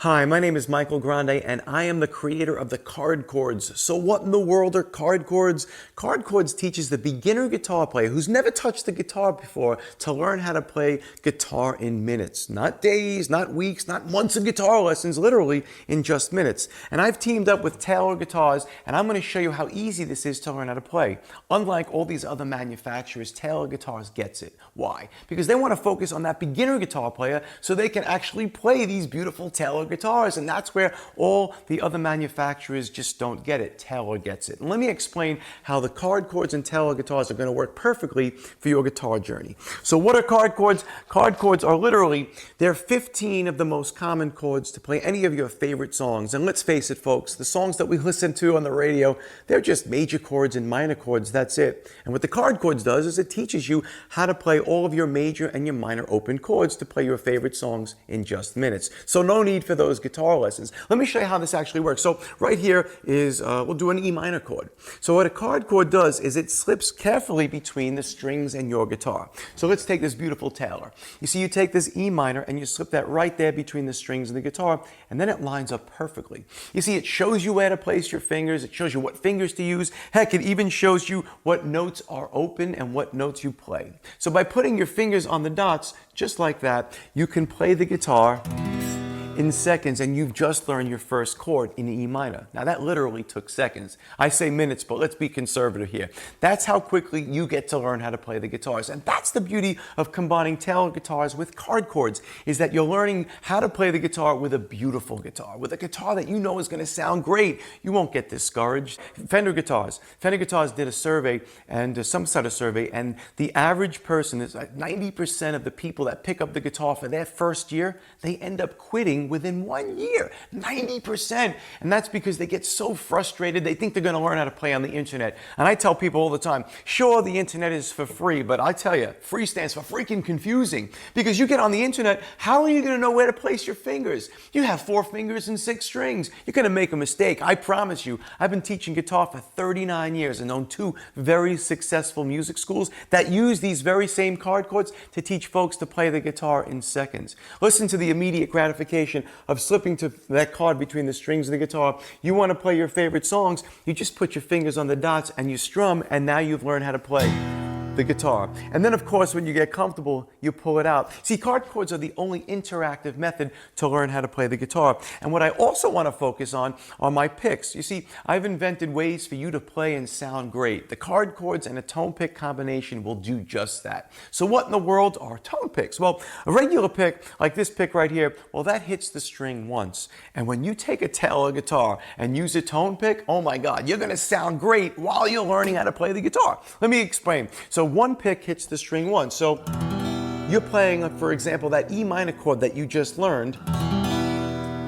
Hi, my name is Michael Grande, and I am the creator of the Card Chords. So what in the world are Card Chords? Card Chords teaches the beginner guitar player who's never touched the guitar before to learn how to play guitar in minutes. Not days, not weeks, not months of guitar lessons, literally in just minutes. And I've teamed up with Taylor Guitars, and I'm going to show you how easy this is to learn how to play. Unlike all these other manufacturers, Taylor Guitars gets it. Why? Because they want to focus on that beginner guitar player so they can actually play these beautiful Taylor guitars, and that's where all the other manufacturers just don't get it. Taylor gets it. And let me explain how the Card Chords and Taylor guitars are going to work perfectly for your guitar journey. So what are Card Chords? Card Chords are literally, they're 15 of the most common chords to play any of your favorite songs. And let's face it, folks, the songs that we listen to on the radio, they're just major chords and minor chords, that's it. And what the Card Chords does is it teaches you how to play all of your major and your minor open chords to play your favorite songs in just minutes. So no need for those guitar lessons. Let me show you how this actually works. So right here is, we'll do an E minor chord. So what a Card Chord does is it slips carefully between the strings and your guitar. So let's take this beautiful Taylor. You see, you take this E minor and you slip that right there between the strings and the guitar, and then it lines up perfectly. You see, it shows you where to place your fingers. It shows you what fingers to use. Heck, it even shows you what notes are open and what notes you play. So by putting your fingers on the dots, just like that, you can play the guitar in seconds, and you've just learned your first chord in E minor. Now that literally took seconds. I say minutes, but let's be conservative here. That's how quickly you get to learn how to play the guitars. And that's the beauty of combining Taylor guitars with Card Chords, is that you're learning how to play the guitar with a beautiful guitar, with a guitar that you know is going to sound great. You won't get discouraged. Fender Guitars did a survey, and some sort of survey, and the average person is like 90% of the people that pick up the guitar for their first year, they end up quitting within 1 year, 90%. And that's because they get so frustrated, they think they're going to learn how to play on the internet. And I tell people all the time, sure, the internet is for free, but I tell you, free stands for freaking confusing. Because you get on the internet, how are you going to know where to place your fingers? You have 4 fingers and 6 strings. You're going to make a mistake, I promise you. I've been teaching guitar for 39 years and own 2 very successful music schools that use these very same Card Chords to teach folks to play the guitar in seconds. Listen to the immediate gratification of slipping to that chord between the strings of the guitar. You want to play your favorite songs, you just put your fingers on the dots and you strum, and now you've learned how to play the guitar. And then of course when you get comfortable, you pull it out. See, Card Chords are the only interactive method to learn how to play the guitar. And what I also want to focus on are my picks. You see, I've invented ways for you to play and sound great. The Card Chords and a tone pick combination will do just that. So what in the world are tone picks? Well, a regular pick, like this pick right here, well, that hits the string once. And when you take a Taylor guitar and use a tone pick, oh my God, you're going to sound great while you're learning how to play the guitar. Let me explain. So one pick hits the string once. So you're playing, for example, that E minor chord that you just learned.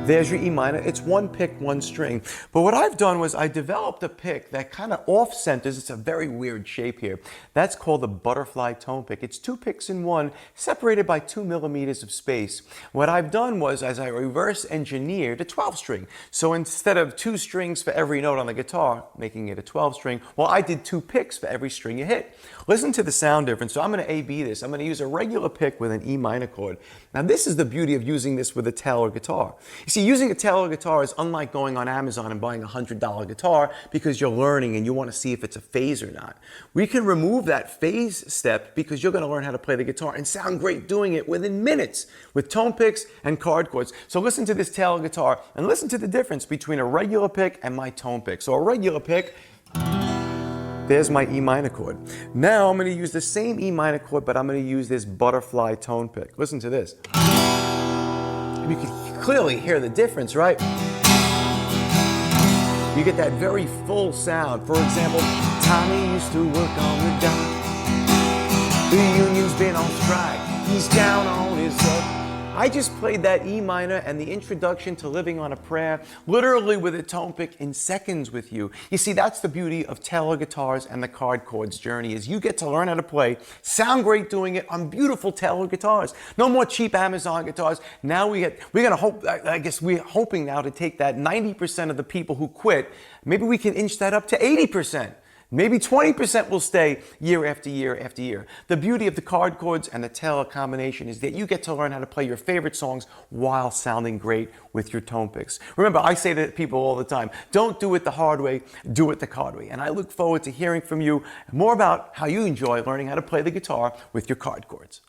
There's your E minor. It's one pick, one string. But what I've done was I developed a pick that kind of off-centers. It's a very weird shape here. That's called the butterfly tone pick. It's 2 picks in one, separated by 2 millimeters of space. What I've done was, as I reverse engineered a 12 string. So instead of 2 strings for every note on the guitar, making it a 12 string, well, I did 2 picks for every string you hit. Listen to the sound difference. So I'm going to A-B this. I'm going to use a regular pick with an E minor chord. Now this is the beauty of using this with a Taylor guitar. See, using a Taylor guitar is unlike going on Amazon and buying a $100 guitar because you're learning and you want to see if it's a phase or not. We can remove that phase step because you're going to learn how to play the guitar and sound great doing it within minutes with tone picks and Card Chords. So listen to this Taylor guitar and listen to the difference between a regular pick and my tone pick. So a regular pick, there's my E minor chord. Now I'm going to use the same E minor chord, but I'm going to use this butterfly tone pick. Listen to this. You can clearly hear the difference, right? You get that very full sound. For example, Tommy used to work on the dock. The union's been on strike. He's down on his luck. I just played that E minor and the introduction to Living on a Prayer literally with a tone pick in seconds with you. You see, that's the beauty of Taylor guitars and the Card Chords journey, is you get to learn how to play, sound great doing it on beautiful Taylor guitars. No more cheap Amazon guitars. Now we're hoping now to take that 90% of the people who quit, maybe we can inch that up to 80%. Maybe 20% will stay year after year after year. The beauty of the card chords and the tail combination is that you get to learn how to play your favorite songs while sounding great with your tone picks. Remember, I say to people all the time, don't do it the hard way, do it the card way. And I look forward to hearing from you more about how you enjoy learning how to play the guitar with your card chords.